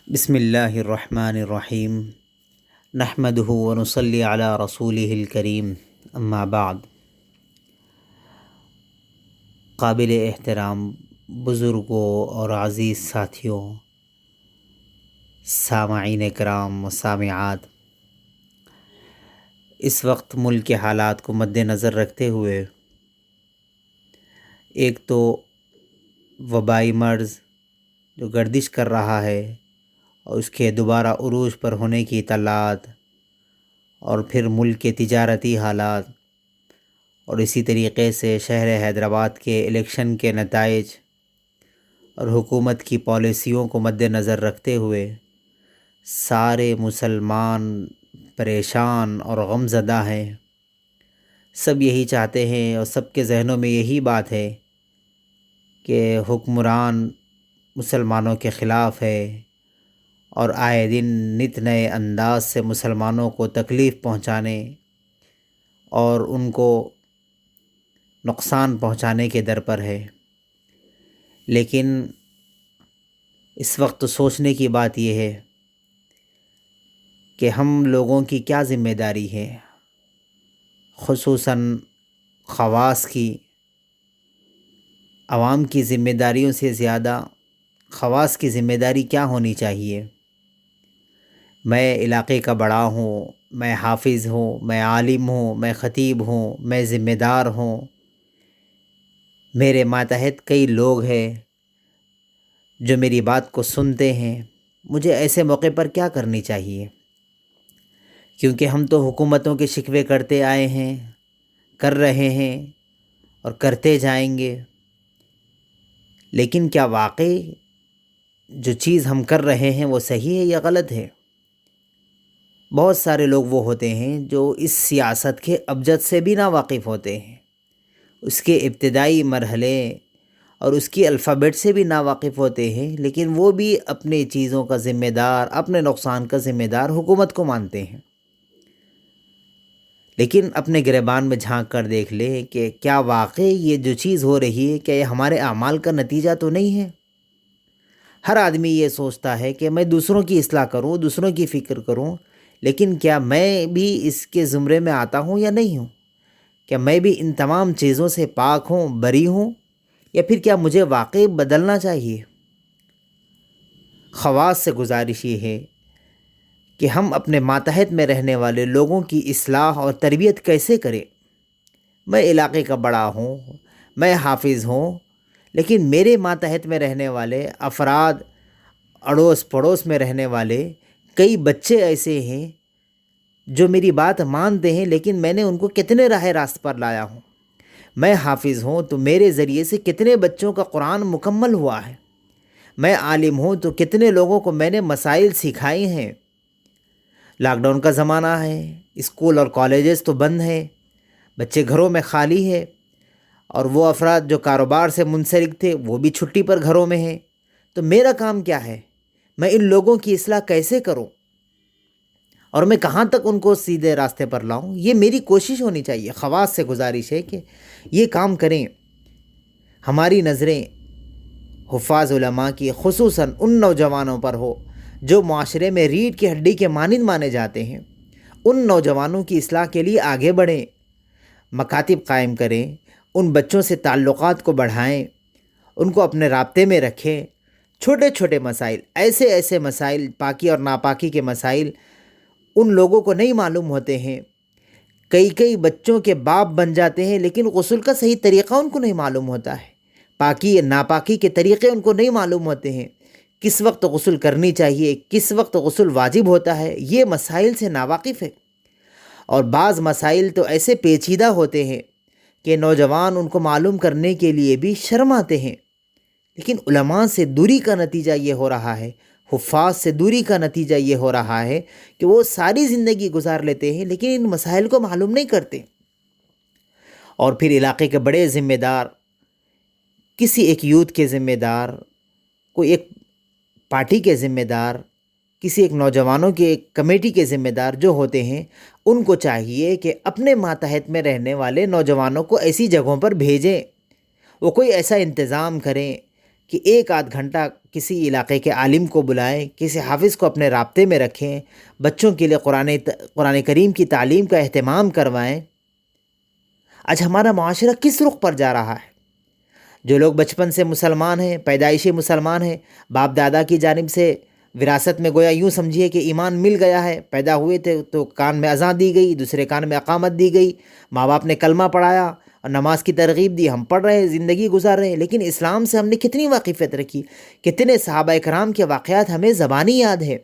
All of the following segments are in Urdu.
بسم اللہ الرحمن الرحیم نحمدہ ونصلی علی رسولہ الکریم اما بعد۔ قابل احترام بزرگوں اور عزیز ساتھیوں، سامعین کرام و سامعات، اس وقت ملک کے حالات کو مد نظر رکھتے ہوئے ایک تو وبائی مرض جو گردش کر رہا ہے اور اس کے دوبارہ عروج پر ہونے کی اطلاعات، اور پھر ملک کے تجارتی حالات، اور اسی طریقے سے شہر حیدرآباد کے الیکشن کے نتائج اور حکومت کی پالیسیوں کو مد نظر رکھتے ہوئے سارے مسلمان پریشان اور غم زدہ ہیں۔ سب یہی چاہتے ہیں اور سب کے ذہنوں میں یہی بات ہے کہ حکمران مسلمانوں کے خلاف ہے اور آئے دن نت نئے انداز سے مسلمانوں کو تکلیف پہنچانے اور ان کو نقصان پہنچانے کے در پر ہے۔ لیکن اس وقت سوچنے کی بات یہ ہے کہ ہم لوگوں کی کیا ذمہ داری ہے، خصوصاً خواص کی۔ عوام کی ذمہ داریوں سے زیادہ خواص کی ذمہ داری کیا ہونی چاہیے؟ میں علاقے کا بڑا ہوں، میں حافظ ہوں، میں عالم ہوں، میں خطیب ہوں، میں ذمہ دار ہوں، میرے ماتحت کئی لوگ ہیں جو میری بات کو سنتے ہیں۔ مجھے ایسے موقع پر کیا کرنی چاہیے؟ کیونکہ ہم تو حکومتوں کے شکوے کرتے آئے ہیں، کر رہے ہیں اور کرتے جائیں گے، لیکن کیا واقعی جو چیز ہم کر رہے ہیں وہ صحیح ہے یا غلط ہے؟ بہت سارے لوگ وہ ہوتے ہیں جو اس سیاست کے ابجد سے بھی نا واقف ہوتے ہیں، اس کے ابتدائی مرحلے اور اس کی الفابیٹ سے بھی نا واقف ہوتے ہیں، لیکن وہ بھی اپنی چیزوں کا ذمہ دار، اپنے نقصان کا ذمہ دار حکومت کو مانتے ہیں۔ لیکن اپنے گریبان میں جھانک کر دیکھ لے کہ کیا واقعی یہ جو چیز ہو رہی ہے کیا یہ ہمارے اعمال کا نتیجہ تو نہیں ہے؟ ہر آدمی یہ سوچتا ہے کہ میں دوسروں کی اصلاح کروں، دوسروں کی فکر کروں، لیکن کیا میں بھی اس کے زمرے میں آتا ہوں یا نہیں ہوں؟ کیا میں بھی ان تمام چیزوں سے پاک ہوں، بری ہوں، یا پھر کیا مجھے واقعی بدلنا چاہیے؟ خواص سے گزارش یہ ہے کہ ہم اپنے ماتحت میں رہنے والے لوگوں کی اصلاح اور تربیت کیسے کریں؟ میں علاقے کا بڑا ہوں، میں حافظ ہوں، لیکن میرے ماتحت میں رہنے والے افراد، اڑوس پڑوس میں رہنے والے کئی بچے ایسے ہیں جو میری بات مانتے ہیں، لیکن میں نے ان کو کتنے راہ راست پر لایا ہوں۔ میں حافظ ہوں تو میرے ذریعے سے کتنے بچوں کا قرآن مکمل ہوا ہے۔ میں عالم ہوں تو کتنے لوگوں کو میں نے مسائل سکھائے ہیں۔ لاک ڈاؤن کا زمانہ ہے، اسکول اور کالجز تو بند ہیں، بچے گھروں میں خالی ہے، اور وہ افراد جو کاروبار سے منسلک تھے وہ بھی چھٹی پر گھروں میں ہیں۔ تو میرا کام کیا ہے؟ میں ان لوگوں کی اصلاح کیسے کروں اور میں کہاں تک ان کو سیدھے راستے پر لاؤں؟ یہ میری کوشش ہونی چاہیے۔ خواص سے گزارش ہے کہ یہ کام کریں۔ ہماری نظریں حفاظ علماء کی خصوصاً ان نوجوانوں پر ہو جو معاشرے میں ریڑھ کی ہڈی کے مانند مانے جاتے ہیں۔ ان نوجوانوں کی اصلاح کے لیے آگے بڑھیں، مکاتب قائم کریں، ان بچوں سے تعلقات کو بڑھائیں، ان کو اپنے رابطے میں رکھیں۔ چھوٹے چھوٹے مسائل، ایسے مسائل، پاکی اور ناپاکی کے مسائل ان لوگوں کو نہیں معلوم ہوتے ہیں۔ کئی بچوں کے باپ بن جاتے ہیں، لیکن غسل کا صحیح طریقہ ان کو نہیں معلوم ہوتا ہے، پاکی یا ناپاکی کے طریقے ان کو نہیں معلوم ہوتے ہیں، کس وقت غسل کرنی چاہیے، کس وقت غسل واجب ہوتا ہے، یہ مسائل سے ناواقف ہے۔ اور بعض مسائل تو ایسے پیچیدہ ہوتے ہیں کہ نوجوان ان کو معلوم کرنے کے لیے بھی شرماتے ہیں۔ لیکن علماء سے دوری کا نتیجہ یہ ہو رہا ہے، حفاظ سے دوری کا نتیجہ یہ ہو رہا ہے کہ وہ ساری زندگی گزار لیتے ہیں لیکن ان مسائل کو معلوم نہیں کرتے۔ اور پھر علاقے کے بڑے ذمہ دار، کسی ایک یوتھ کے ذمہ دار، کوئی ایک پارٹی کے ذمہ دار، کسی ایک نوجوانوں کے ایک کمیٹی کے ذمہ دار جو ہوتے ہیں، ان کو چاہیے کہ اپنے ماتحت میں رہنے والے نوجوانوں کو ایسی جگہوں پر بھیجیں، وہ کوئی ایسا انتظام کریں کہ ایک آدھ گھنٹہ کسی علاقے کے عالم کو بلائیں، کسی حافظ کو اپنے رابطے میں رکھیں، بچوں کے لیے قرآن کریم کی تعلیم کا اہتمام کروائیں۔ آج ہمارا معاشرہ کس رخ پر جا رہا ہے؟ جو لوگ بچپن سے مسلمان ہیں، پیدائشی مسلمان ہیں، باپ دادا کی جانب سے وراثت میں گویا یوں سمجھیے کہ ایمان مل گیا ہے، پیدا ہوئے تھے تو کان میں اذان دی گئی، دوسرے کان میں اقامت دی گئی، ماں باپ نے کلمہ پڑھایا اور نماز کی ترغیب دی، ہم پڑھ رہے ہیں، زندگی گزار رہے ہیں۔ لیکن اسلام سے ہم نے کتنی واقفیت رکھی، کتنے صحابہ کرام کے واقعات ہمیں زبانی یاد ہے،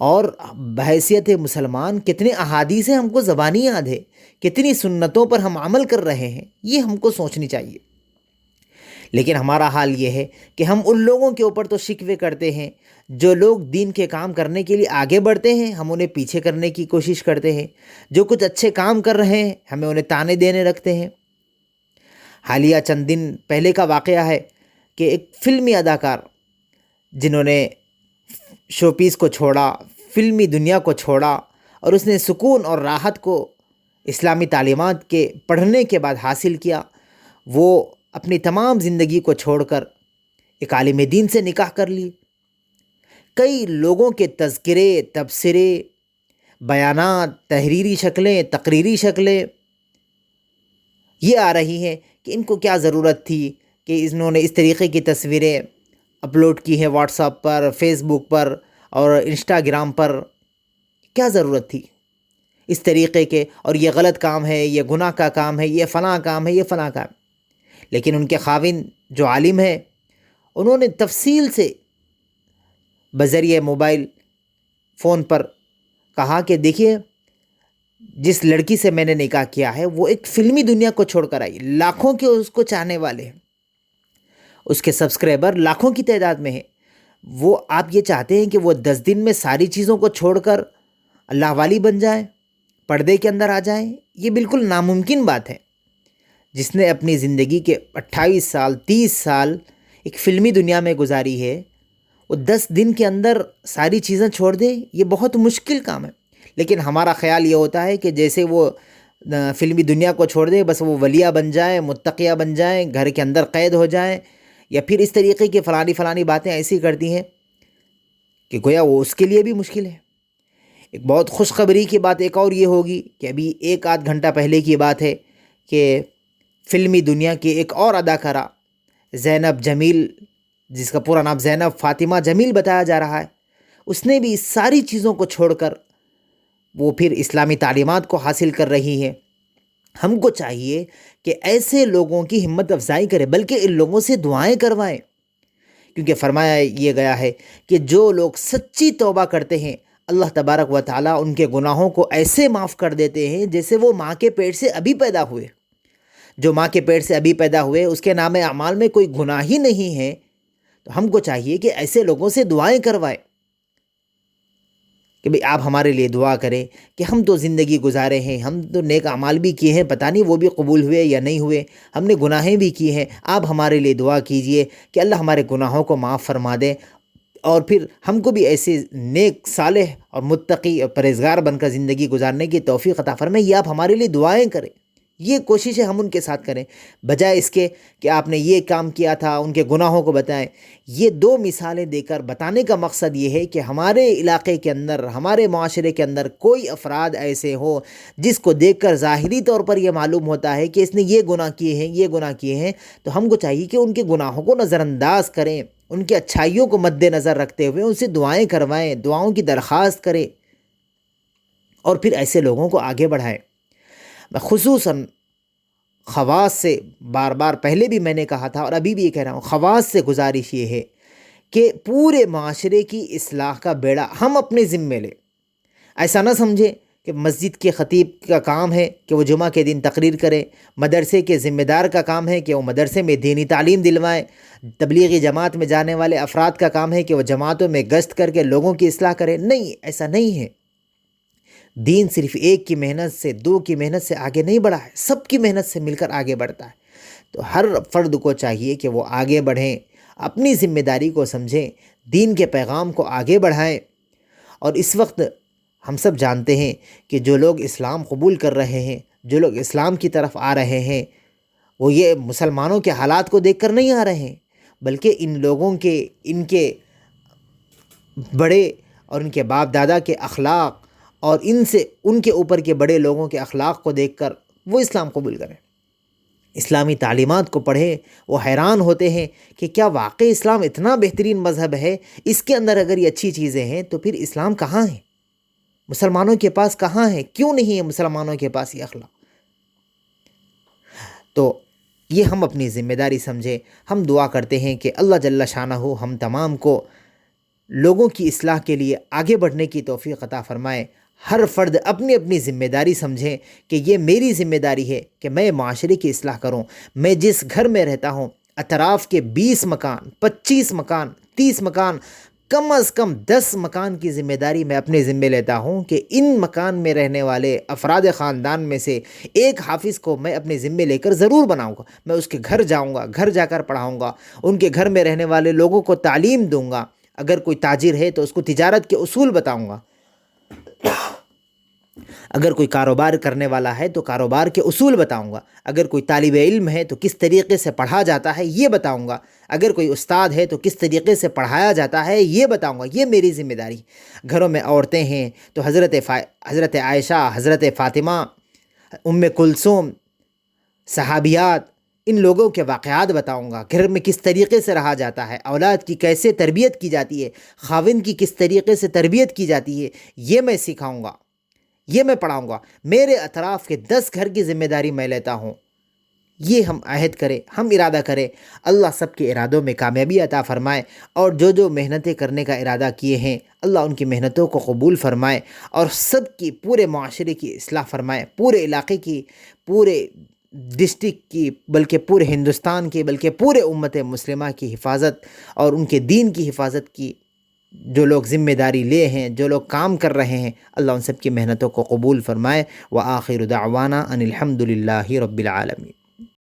اور بحیثیت مسلمان کتنے احادیث ہم کو زبانی یاد ہے، کتنی سنتوں پر ہم عمل کر رہے ہیں، یہ ہم کو سوچنی چاہیے۔ لیکن ہمارا حال یہ ہے کہ ہم ان لوگوں کے اوپر تو شکوے کرتے ہیں جو لوگ دین کے کام کرنے کے لیے آگے بڑھتے ہیں، ہم انہیں پیچھے کرنے کی کوشش کرتے ہیں، جو کچھ اچھے کام کر رہے ہیں ہمیں انہیں تانے دینے رکھتے ہیں۔ حالیہ چند دن پہلے کا واقعہ ہے کہ ایک فلمی اداکار جنہوں نے شو پیس کو چھوڑا، فلمی دنیا کو چھوڑا، اور اس نے سکون اور راحت کو اسلامی تعلیمات کے پڑھنے کے بعد حاصل کیا، وہ اپنی تمام زندگی کو چھوڑ کر ایک عالم دین سے نکاح کر لی۔ کئی لوگوں کے تذکرے، تبصرے، بیانات، تحریری شکلیں، تقریری شکلیں یہ آ رہی ہیں کہ ان کو کیا ضرورت تھی کہ انہوں نے اس طریقے کی تصویریں اپلوڈ کی ہیں واٹس ایپ پر، فیس بک پر اور انسٹاگرام پر، کیا ضرورت تھی اس طریقے کے، اور یہ غلط کام ہے، یہ گناہ کا کام ہے، یہ فلاں کام ہے، یہ فلاں کام۔ لیکن ان کے خاوند جو عالم ہے انہوں نے تفصیل سے بذریعہ موبائل فون پر کہا کہ دیکھیے جس لڑکی سے میں نے نکاح کیا ہے وہ ایک فلمی دنیا کو چھوڑ کر آئی، لاکھوں کے اس کو چاہنے والے ہیں، اس کے سبسکرائبر لاکھوں کی تعداد میں ہیں، وہ آپ یہ چاہتے ہیں کہ وہ 10 دن میں ساری چیزوں کو چھوڑ کر اللہ والی بن جائیں، پردے کے اندر آ جائیں؟ یہ بالکل ناممکن بات ہے۔ جس نے اپنی زندگی کے 28 سال 30 سال ایک فلمی دنیا میں گزاری ہے، وہ 10 دن کے اندر ساری چیزیں چھوڑ دے، یہ بہت مشکل کام ہے۔ لیکن ہمارا خیال یہ ہوتا ہے کہ جیسے وہ فلمی دنیا کو چھوڑ دے بس وہ ولیہ بن جائیں، متقیہ بن جائیں، گھر کے اندر قید ہو جائیں، یا پھر اس طریقے کی فلانی باتیں ایسی کرتی ہیں کہ گویا وہ اس کے لیے بھی مشکل ہے۔ ایک بہت خوشخبری کی بات ایک اور یہ ہوگی کہ ابھی ایک آدھ گھنٹہ پہلے کی بات ہے کہ فلمی دنیا کی ایک اور اداکارہ زینب جمیل، جس کا پورا نام زینب فاطمہ جمیل بتایا جا رہا ہے، اس نے بھی ساری چیزوں کو چھوڑ کر وہ پھر اسلامی تعلیمات کو حاصل کر رہی ہے۔ ہم کو چاہیے کہ ایسے لوگوں کی ہمت افزائی کرے، بلکہ ان لوگوں سے دعائیں کروائیں، کیونکہ فرمایا یہ گیا ہے کہ جو لوگ سچی توبہ کرتے ہیں اللہ تبارک و تعالیٰ ان کے گناہوں کو ایسے معاف کر دیتے ہیں جیسے وہ ماں کے پیٹ سے ابھی پیدا ہوئے۔ جو ماں کے پیٹ سے ابھی پیدا ہوئے اس کے نام اعمال میں کوئی گناہ ہی نہیں ہے، تو ہم کو چاہیے کہ ایسے لوگوں سے دعائیں کروائیں کہ بھئی آپ ہمارے لیے دعا کریں کہ ہم تو زندگی گزارے ہیں، ہم تو نیک اعمال بھی کیے ہیں، پتہ نہیں وہ بھی قبول ہوئے یا نہیں ہوئے، ہم نے گناہیں بھی کی ہیں، آپ ہمارے لیے دعا کیجئے کہ اللہ ہمارے گناہوں کو معاف فرما دے، اور پھر ہم کو بھی ایسے نیک صالح اور متقی اور پرہیزگار بن کر زندگی گزارنے کی توفیق عطا فرمائے۔ یہ آپ ہمارے لیے دعائیں کریں، یہ کوششیں ہم ان کے ساتھ کریں، بجائے اس کے کہ آپ نے یہ کام کیا تھا ان کے گناہوں کو بتائیں۔ یہ دو مثالیں دے کر بتانے کا مقصد یہ ہے کہ ہمارے علاقے کے اندر، ہمارے معاشرے کے اندر کوئی افراد ایسے ہوں جس کو دیکھ کر ظاہری طور پر یہ معلوم ہوتا ہے کہ اس نے یہ گناہ کیے ہیں، یہ گناہ کیے ہیں، تو ہم کو چاہیے کہ ان کے گناہوں کو نظر انداز کریں، ان کی اچھائیوں کو مد نظر رکھتے ہوئے ان سے دعائیں کروائیں، دعاؤں کی درخواست کریں، اور پھر ایسے لوگوں کو آگے بڑھائیں۔ میں خصوصاً خواص سے بار بار پہلے بھی میں نے کہا تھا اور ابھی بھی یہ کہہ رہا ہوں، خواص سے گزارش یہ ہے کہ پورے معاشرے کی اصلاح کا بیڑا ہم اپنے ذمے لیں۔ ایسا نہ سمجھیں کہ مسجد کے خطیب کا کام ہے کہ وہ جمعہ کے دن تقریر کرے، مدرسے کے ذمہ دار کا کام ہے کہ وہ مدرسے میں دینی تعلیم دلوائیں، تبلیغی جماعت میں جانے والے افراد کا کام ہے کہ وہ جماعتوں میں گشت کر کے لوگوں کی اصلاح کرے۔ نہیں، ایسا نہیں ہے۔ دین صرف ایک کی محنت سے، دو کی محنت سے آگے نہیں بڑھا ہے، سب کی محنت سے مل کر آگے بڑھتا ہے۔ تو ہر فرد کو چاہیے کہ وہ آگے بڑھیں، اپنی ذمہ داری کو سمجھیں، دین کے پیغام کو آگے بڑھائیں۔ اور اس وقت ہم سب جانتے ہیں کہ جو لوگ اسلام قبول کر رہے ہیں، جو لوگ اسلام کی طرف آ رہے ہیں، وہ یہ مسلمانوں کے حالات کو دیکھ کر نہیں آ رہے ہیں، بلکہ ان لوگوں کے، ان کے بڑے اور ان کے باپ دادا کے اخلاق اور ان کے اوپر کے بڑے لوگوں کے اخلاق کو دیکھ کر وہ اسلام قبول کریں، اسلامی تعلیمات کو پڑھیں۔ وہ حیران ہوتے ہیں کہ کیا واقعی اسلام اتنا بہترین مذہب ہے؟ اس کے اندر اگر یہ اچھی چیزیں ہیں تو پھر اسلام کہاں ہے؟ مسلمانوں کے پاس کہاں ہے؟ کیوں نہیں ہے مسلمانوں کے پاس یہ اخلاق؟ تو یہ ہم اپنی ذمہ داری سمجھیں۔ ہم دعا کرتے ہیں کہ اللہ جل شانہ ہم تمام کو لوگوں کی اصلاح کے لیے آگے بڑھنے کی توفیق عطا فرمائے۔ ہر فرد اپنی اپنی ذمہ داری سمجھیں کہ یہ میری ذمہ داری ہے کہ میں معاشرے کی اصلاح کروں۔ میں جس گھر میں رہتا ہوں، اطراف کے 20 مکان، 25 مکان، 30 مکان، کم از کم 10 مکان کی ذمہ داری میں اپنے ذمے لیتا ہوں کہ ان مکان میں رہنے والے افراد خاندان میں سے ایک حافظ کو میں اپنے ذمے لے کر ضرور بناؤں گا۔ میں اس کے گھر جاؤں گا، گھر جا کر پڑھاؤں گا، ان کے گھر میں رہنے والے لوگوں کو تعلیم دوں گا۔ اگر کوئی تاجر ہے تو اس کو تجارت کے اصول بتاؤں گا، اگر کوئی کاروبار کرنے والا ہے تو کاروبار کے اصول بتاؤں گا، اگر کوئی طالب علم ہے تو کس طریقے سے پڑھا جاتا ہے یہ بتاؤں گا، اگر کوئی استاد ہے تو کس طریقے سے پڑھایا جاتا ہے یہ بتاؤں گا۔ یہ میری ذمہ داری۔ گھروں میں عورتیں ہیں تو حضرت عائشہ، حضرت فاطمہ، ام کلثوم، صحابیات، ان لوگوں کے واقعات بتاؤں گا۔ گھر میں کس طریقے سے رہا جاتا ہے، اولاد کی کیسے تربیت کی جاتی ہے، خاوند کی کس طریقے سے تربیت کی جاتی ہے، یہ میں سکھاؤں گا، یہ میں پڑھاؤں گا۔ میرے اطراف کے 10 گھر کی ذمہ داری میں لیتا ہوں۔ یہ ہم عہد کریں، ہم ارادہ کریں۔ اللہ سب کے ارادوں میں کامیابی عطا فرمائے، اور جو محنتیں کرنے کا ارادہ کیے ہیں اللہ ان کی محنتوں کو قبول فرمائے، اور سب کی، پورے معاشرے کی اصلاح فرمائے، پورے علاقے کی، پورے ڈسٹرکٹ کی، بلکہ پورے ہندوستان کی، بلکہ پورے امت مسلمہ کی حفاظت اور ان کے دین کی حفاظت کی جو لوگ ذمہ داری لے ہیں، جو لوگ کام کر رہے ہیں، اللہ ان سب کی محنتوں کو قبول فرمائے۔ وآخر دعوانا ان الحمد للہ رب العالمین۔